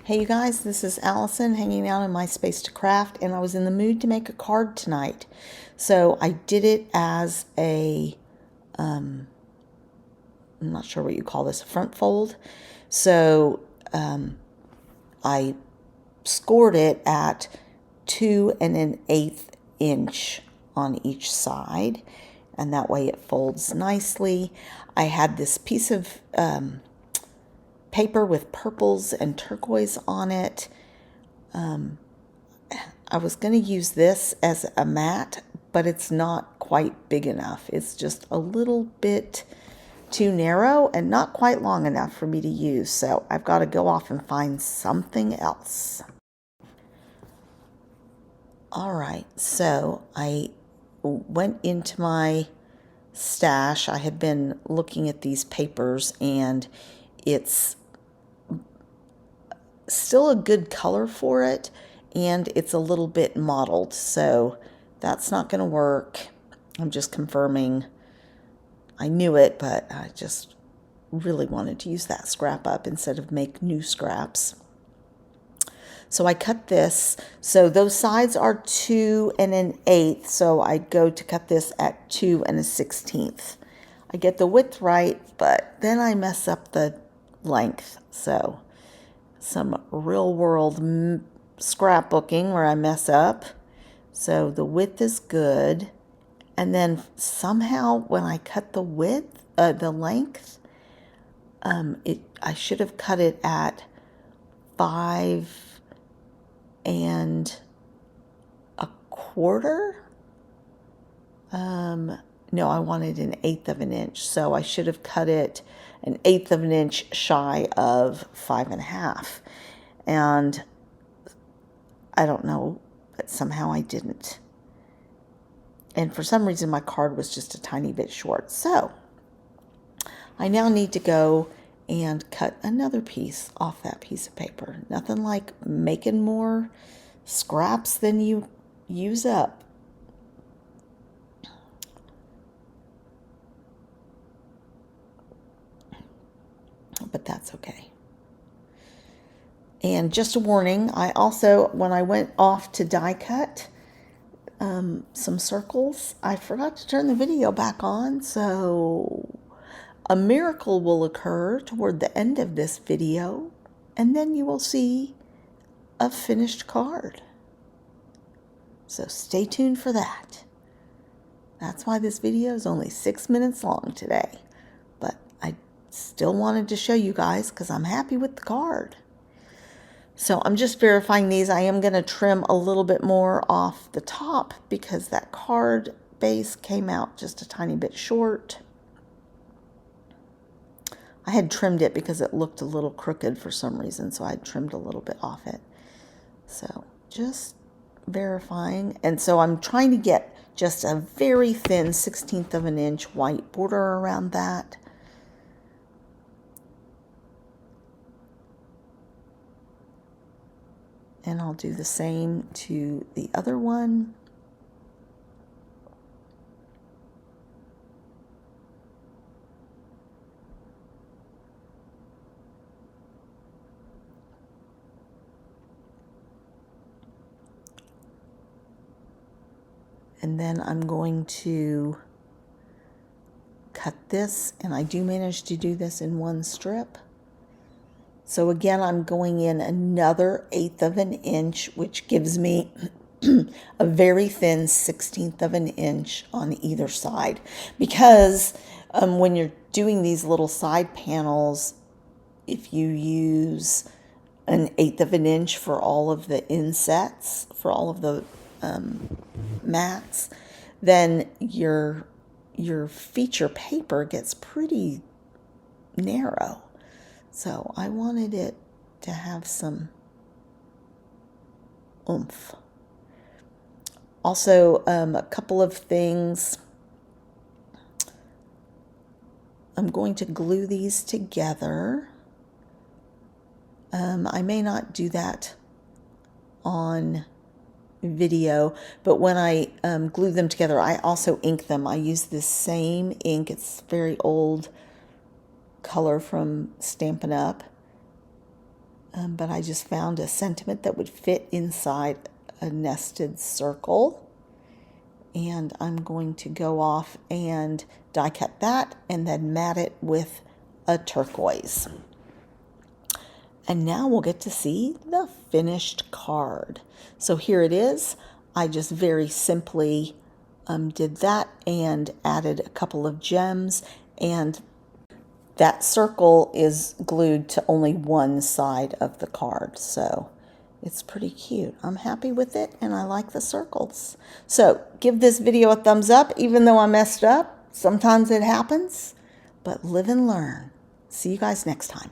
Hey you guys, this is Allison hanging out in my space to craft, and I was in the mood to make a card tonight. So I did it as I'm not sure what you call this, a front fold. So I scored it at 2 1/8 inch on each side, and that way it folds nicely. I had this piece of paper with purples and turquoise on it. I was going to use this as a mat, but it's not quite big enough. It's just a little bit too narrow and not quite long enough for me to use. So I've got to go off and find something else. All right, so I went into my stash. I had been looking at these papers, and it's still a good color for it, and it's a little bit mottled, so that's not going to work. I'm just confirming. I knew it, but I just really wanted to use that scrap up instead of make new scraps. So I cut this. So those sides are 2 1/8, so I go to cut this at 2 1/16. I get the width right, but then I mess up the length. So some real world scrapbooking where I mess up. So the width is good. And then somehow when I cut the length, I should have cut it at 5 1/4. No, I wanted 1/8 of an inch, so I should have cut it 1/8 of an inch shy of 5 1/2. And I don't know, but somehow I didn't. And for some reason my card was just a tiny bit short. So I now need to go and cut another piece off that piece of paper. Nothing like making more scraps than you use up. But that's okay. And just a warning, I also, when I went off to die cut some circles, I forgot to turn the video back on, so a miracle will occur toward the end of this video, and then you will see a finished card. So stay tuned for that. That's why this video is only 6 minutes long today. But I still wanted to show you guys because I'm happy with the card. So I'm just verifying these. I am going to trim a little bit more off the top because that card base came out just a tiny bit short. I had trimmed it because it looked a little crooked for some reason, so I trimmed a little bit off it. So just verifying. And so I'm trying to get just a very thin 1/16 of an inch white border around that. And I'll do the same to the other one. And then I'm going to cut this, and I do manage to do this in one strip. So again, I'm going in another 1/8 of an inch, which gives me a very thin 1/16 of an inch on either side. Because when you're doing these little side panels, if you use 1/8 of an inch for all of the insets, for all of the mats, then your feature paper gets pretty narrow. So I wanted it to have some oomph. Also, a couple of things. I'm going to glue these together. I may not do that on video, but when I glue them together, I also ink them. I use this same ink. It's very old color from Stampin' Up. but I just found a sentiment that would fit inside a nested circle. And I'm going to go off and die cut that and then mat it with a turquoise. And now we'll get to see the finished card. So here it is. I just very simply did that and added a couple of gems, and that circle is glued to only one side of the card. So it's pretty cute. I'm happy with it and I like the circles. So give this video a thumbs up, even though I messed up. Sometimes it happens, but live and learn. See you guys next time.